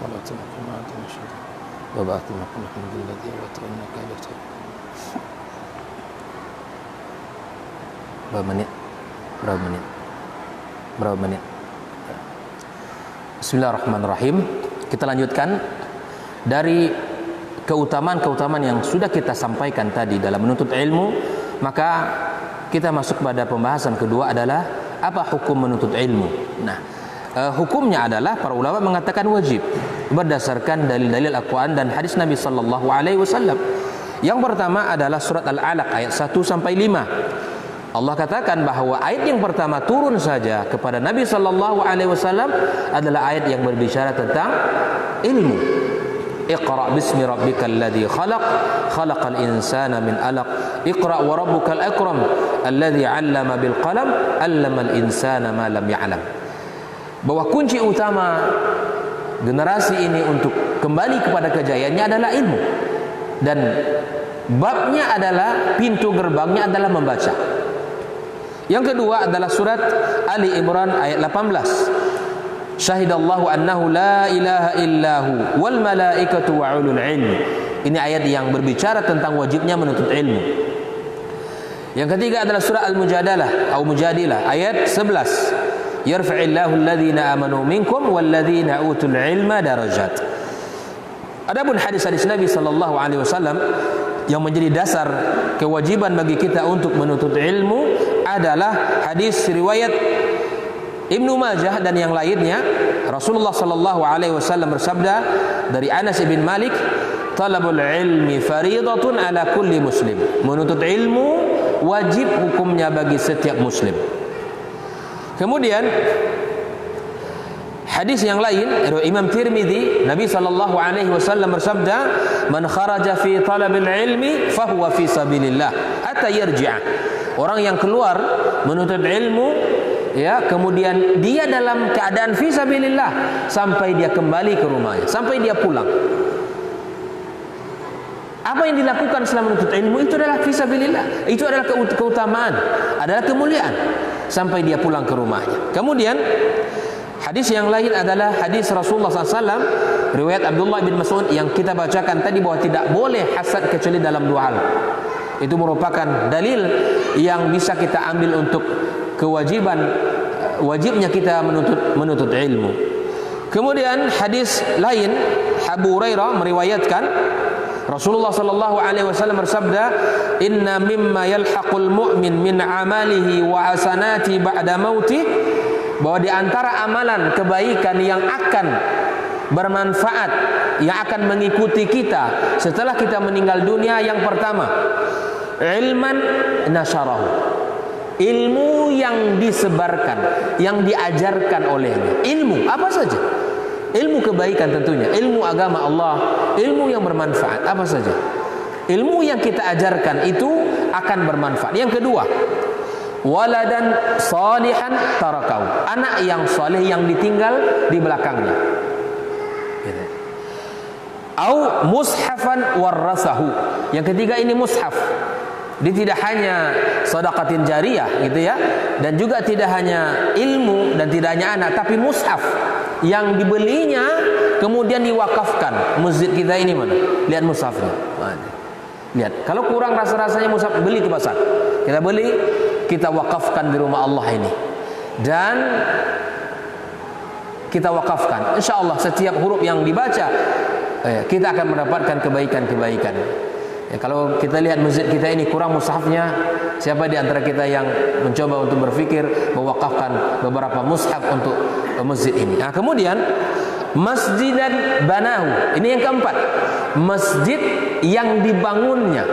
الصلاة وبعث محمد الذي وأتمنك عليه. Berapa menit? Bismillahirrahmanirrahim. Kita lanjutkan dari keutamaan-keutamaan yang sudah kita sampaikan tadi dalam menuntut ilmu. Maka kita masuk pada pembahasan kedua adalah apa hukum menuntut ilmu. Nah, hukumnya adalah para ulama mengatakan wajib berdasarkan dalil-dalil Al-Quran dan hadis Nabi sallallahu alaihi wasallam. Yang pertama adalah surat Al-Alaq ayat 1 sampai 5. Allah katakan bahwa ayat yang pertama turun saja kepada Nabi sallallahu alaihi wasallam adalah ayat yang berbicara tentang ilmu. Iqra bismi rabbikal ladzi khalaq, khalaqal insana min 'alaq. Iqra wa rabbukal akram, alladzi 'allama bil qalam, 'allamal insana ma lam ya'lam. Bahwa kunci utama generasi ini untuk kembali kepada kejayaannya adalah ilmu. Dan babnya adalah, pintu gerbangnya adalah membaca. Yang kedua adalah surat Ali Imran ayat 18. Syahidallahu annahu la ilaha illahu wal malaikatu wa ulul ilmi. Ini ayat yang berbicara tentang wajibnya menuntut ilmu. Yang ketiga adalah surah Al-Mujadalah atau Mujadilah ayat 11. Yarfa'illahu alladhina amanu minkum walladhina utul ilma darajat. Adapun hadis-hadis Nabi sallallahu alaihi wasallam yang menjadi dasar kewajiban bagi kita untuk menuntut ilmu adalah hadis riwayat Ibnu Majah dan yang lainnya. Rasulullah sallallahu alaihi wasallam bersabda dari Anas bin Malik, "Talabul ilmi fariidatun ala kulli muslim." Menuntut ilmu wajib hukumnya bagi setiap muslim. Kemudian hadis yang lain Imam Tirmidzi, Nabi sallallahu alaihi wasallam bersabda, "Man kharaja fi talabil ilmi fahuwa fi sabilillah hatta yarji'a." Orang yang keluar menuntut ilmu, ya, kemudian dia dalam keadaan fi sabilillah sampai dia kembali ke rumahnya, sampai dia pulang. Apa yang dilakukan selama menuntut ilmu itu adalah fi sabilillah. Itu adalah keutamaan, adalah kemuliaan sampai dia pulang ke rumahnya. Kemudian hadis yang lain adalah hadis Rasulullah SAW riwayat Abdullah bin Mas'ud yang kita bacakan tadi, bahwa tidak boleh hasad kecuali dalam dua hal. Itu merupakan dalil yang bisa kita ambil untuk wajibnya kita menuntut ilmu. Kemudian hadis lain, Abu Hurairah meriwayatkan Rasulullah sallallahu alaihi wasallam bersabda, "Inna mimma yalhaqul mu'min min amalihi wa hasanati ba'da mauti." Bahwa di antara amalan kebaikan yang akan bermanfaat, yang akan mengikuti kita setelah kita meninggal dunia, yang pertama, ilman nasyarahu, ilmu yang disebarkan, yang diajarkan olehnya. Ilmu apa saja? Ilmu kebaikan tentunya, ilmu agama Allah, ilmu yang bermanfaat apa saja. Ilmu yang kita ajarkan itu akan bermanfaat. Yang kedua, waladan salihan tarakau, anak yang saleh yang ditinggal di belakangnya. Au mushafan warasahu. Yang ketiga ini mushaf. Dia tidak hanya sedekatin jariyah gitu ya, dan juga tidak hanya ilmu dan tidak hanya anak, tapi mushaf yang dibelinya kemudian diwakafkan. Masjid kita ini mana? Lihat mushafnya. Lihat, kalau kurang rasa-rasanya mushaf, beli ke pasar. Kita beli, kita wakafkan di rumah Allah ini. Dan kita wakafkan. Insya Allah setiap huruf yang dibaca kita akan mendapatkan kebaikan-kebaikan. Ya, kalau kita lihat masjid kita ini kurang mushafnya, siapa di antara kita yang mencoba untuk berpikir mewakafkan beberapa mushaf untuk masjid ini? Nah, kemudian masjidan banahu. Ini yang keempat, masjid yang dibangunnya.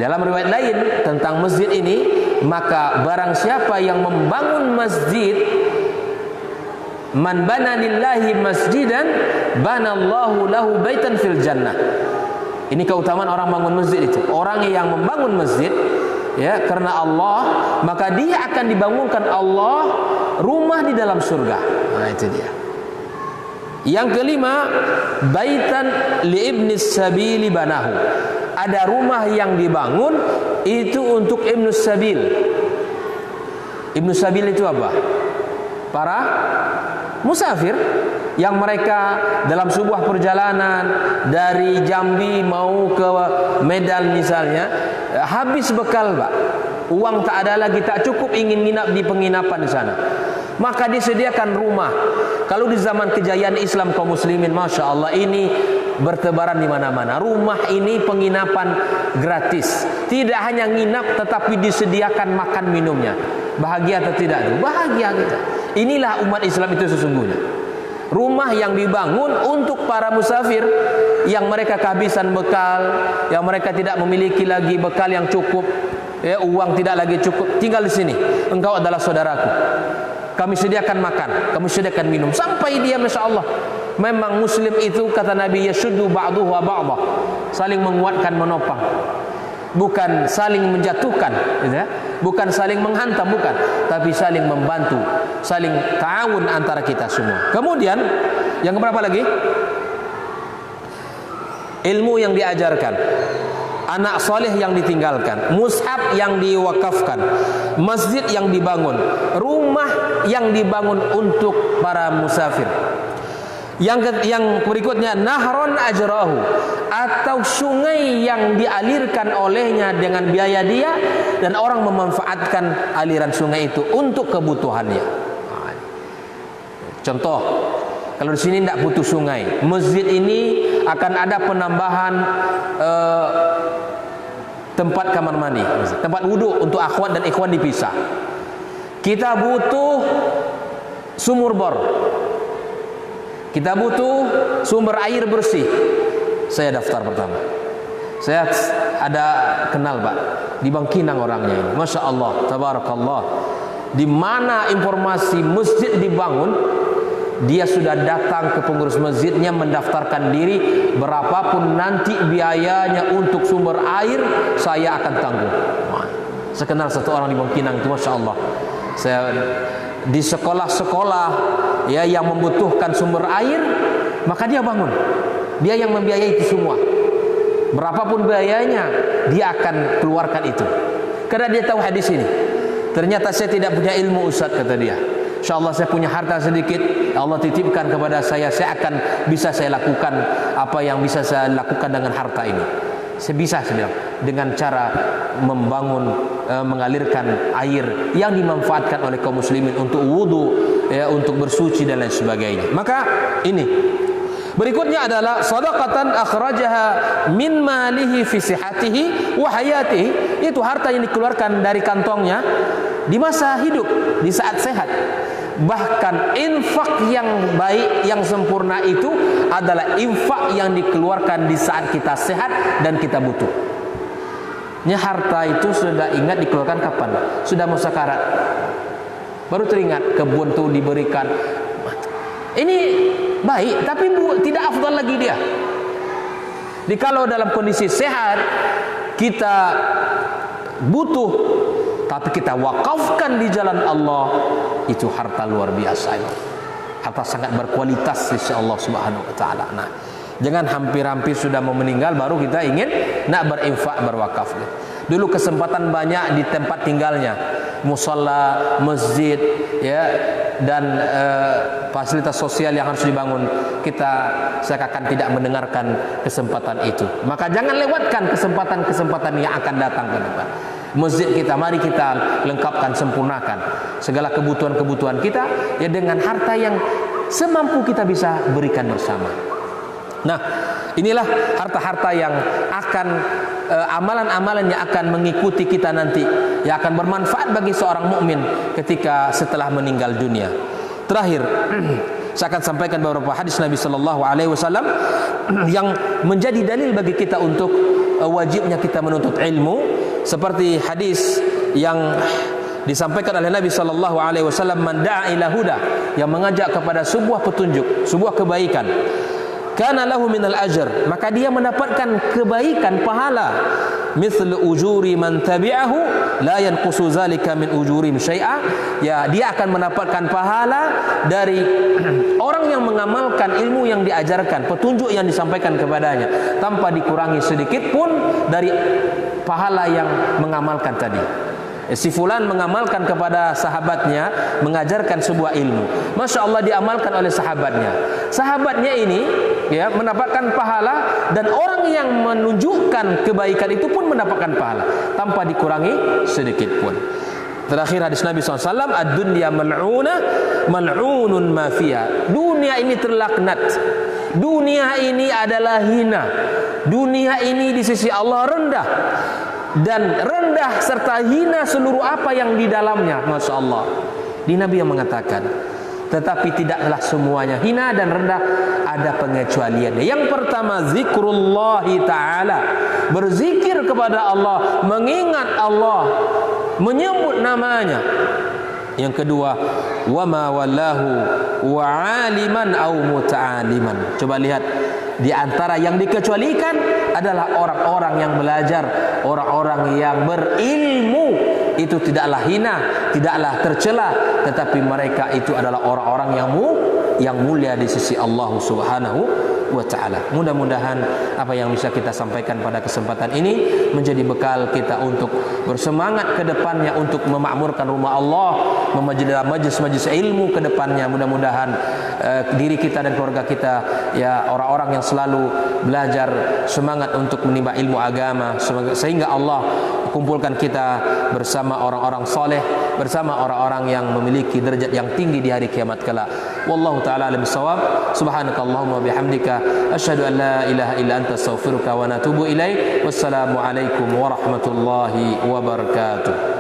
Dalam riwayat lain tentang masjid ini, maka barang siapa yang membangun masjid, man bana lillahi masjidan banallahu lahu baitan fil jannah. Ini keutamaan orang bangun masjid itu. Orang yang membangun masjid, ya, karena Allah, maka dia akan dibangunkan Allah rumah di dalam surga. Nah, itu dia. Yang kelima, baitan li ibnis sabili banahu. Ada rumah yang dibangun itu untuk ibnus sabil. Ibnus sabil itu apa? Para musafir. yang mereka dalam sebuah perjalanan dari Jambi mau ke Medan misalnya, habis bekal Pak, uang tak ada lagi, tak cukup, ingin nginap di penginapan di sana, maka disediakan rumah. Kalau di zaman kejayaan Islam kaum muslimin, Masya Allah, ini bertebaran di mana-mana. Rumah ini penginapan gratis. Tidak hanya nginap, tetapi disediakan makan minumnya. Bahagia atau tidak? Bahagia kita. Inilah umat Islam itu sesungguhnya. Rumah yang dibangun untuk para musafir yang mereka kehabisan bekal, yang mereka tidak memiliki lagi bekal yang cukup, ya, uang tidak lagi cukup, tinggal di sini. Engkau adalah saudaraku. Kami sediakan makan, kami sediakan minum, sampai dia, Masya Allah, memang muslim itu kata Nabi, yashuddu ba'duhu wa ba'dah, saling menguatkan, menopang, bukan saling menjatuhkan, ya? Bukan saling menghantam, bukan, tapi saling membantu, saling ta'awun antara kita semua. Kemudian yang keberapa lagi? Ilmu yang diajarkan, anak soleh yang ditinggalkan, mushaf yang diwakafkan, masjid yang dibangun, rumah yang dibangun untuk para musafir. Yang berikutnya, nahron ajrahu, atau sungai yang dialirkan olehnya dengan biaya dia, dan orang memanfaatkan aliran sungai itu untuk kebutuhannya. Contoh, kalau di sini tidak butuh sungai, masjid ini akan ada penambahan tempat kamar mandi, tempat wudhu untuk akhwat dan ikhwan dipisah. Kita butuh sumur bor, kita butuh sumber air bersih. Saya daftar pertama. Saya ada kenal Pak di Bangkinang orangnya ini, Masya Allah, tabarakallah. Di mana informasi masjid dibangun, dia sudah datang ke pengurus masjidnya, mendaftarkan diri, berapapun nanti biayanya untuk sumber air saya akan tanggung. Saya kenal satu orang di Bangkinang itu, Masya Allah. Saya di sekolah-sekolah ya yang membutuhkan sumber air, maka dia bangun, dia yang membiayai itu semua. Berapapun biayanya, dia akan keluarkan itu, karena dia tahu hadis ini. Ternyata saya tidak punya ilmu, Ustaz, kata dia. InsyaAllah saya punya harta sedikit, Allah titipkan kepada saya akan bisa saya lakukan apa yang bisa saya lakukan dengan harta ini. Saya bisa, saya bilang, dengan cara membangun, mengalirkan air yang dimanfaatkan oleh kaum muslimin untuk wudu, ya, untuk bersuci dan lain sebagainya. Maka ini berikutnya adalah shadaqatan akhrajaha min malihi fi sihhatihi wa hayatihi, itu harta yang dikeluarkan dari kantongnya di masa hidup, di saat sehat. Bahkan infak yang baik, yang sempurna itu adalah infak yang dikeluarkan di saat kita sehat dan kita butuh. Ini harta itu sudah ingat dikeluarkan kapan? Sudah mau sakarat, baru teringat kebun itu diberikan. Ini baik, tapi tidak afdal lagi dia. Jadi kalau dalam kondisi sehat kita butuh, tapi kita wakafkan di jalan Allah, itu harta luar biasa itu. Harta sangat berkualitas insya Allah subhanahu wa ta'ala. Nah, jangan hampir-hampir sudah mau meninggal baru kita ingin nak berinfak, berwakaf. Dulu kesempatan banyak di tempat tinggalnya, musalla, masjid, ya, dan fasilitas sosial yang harus dibangun, kita seakan tidak mendengarkan kesempatan itu. Maka jangan lewatkan kesempatan-kesempatan yang akan datang ke depan. Masjid kita, mari kita lengkapkan, sempurnakan segala kebutuhan-kebutuhan kita, ya, dengan harta yang semampu kita bisa berikan bersama. Nah, inilah harta-harta yang akan amalan-amalan yang akan mengikuti kita nanti, yang akan bermanfaat bagi seorang mukmin ketika setelah meninggal dunia. Terakhir, saya akan sampaikan beberapa hadis Nabi sallallahu alaihi wasallam yang menjadi dalil bagi kita untuk wajibnya kita menuntut ilmu, seperti hadis yang disampaikan oleh Nabi sallallahu alaihi wasallam, man da'a ila huda, yang mengajak kepada sebuah petunjuk, sebuah kebaikan, kana lahu minal ajr, maka dia mendapatkan kebaikan, pahala, mithlu ujuri man tabi'ahu la yanqusu zalika min ujurihim syai'a, ya, dia akan mendapatkan pahala dari orang yang mengamalkan ilmu yang diajarkan, petunjuk yang disampaikan kepadanya, tanpa dikurangi sedikit pun dari pahala yang mengamalkan tadi. Si fulan mengamalkan kepada sahabatnya, mengajarkan sebuah ilmu. Masya Allah, diamalkan oleh sahabatnya. Sahabatnya ini ya mendapatkan pahala, dan orang yang menunjukkan kebaikan itu pun mendapatkan pahala tanpa dikurangi sedikit pun. Terakhir hadis Nabi SAW, ad-dunya mal'unah mal'unun ma fiha. Dunia ini terlaknat. Dunia ini adalah hina. Dunia ini di sisi Allah rendah, dan rendah serta hina seluruh apa yang di dalamnya. Masya Allah. Di Nabi yang mengatakan, tetapi tidaklah semuanya hina dan rendah, ada pengecualiannya. Yang pertama, zikrullahi ta'ala, berzikir kepada Allah, mengingat Allah, menyebut namanya. Yang kedua, wama wallahu wa aliman au muta'aliman. Coba lihat, di antara yang dikecualikan adalah orang-orang yang belajar, orang-orang yang berilmu. Itu tidaklah hina, tidaklah tercela, tetapi mereka itu adalah orang-orang yang mulia di sisi Allah Subhanahu wa ta'ala. Mudah-mudahan apa yang bisa kita sampaikan pada kesempatan ini menjadi bekal kita untuk bersemangat ke depannya untuk memakmurkan rumah Allah, majlis-majlis ilmu ke depannya. Mudah-mudahan diri kita dan keluarga kita ya orang-orang yang selalu belajar, semangat untuk menimba ilmu agama, sehingga Allah kumpulkan kita bersama orang-orang soleh, bersama orang-orang yang memiliki derajat yang tinggi di hari kiamat kelak. Wallahu ta'ala alim bissawab. Subhanakallahumma bihamdika asyhadu an la ilaha illa anta astaghfiruka wa atubu ilaik. Wassalamu alaikum warahmatullahi wabarakatuh.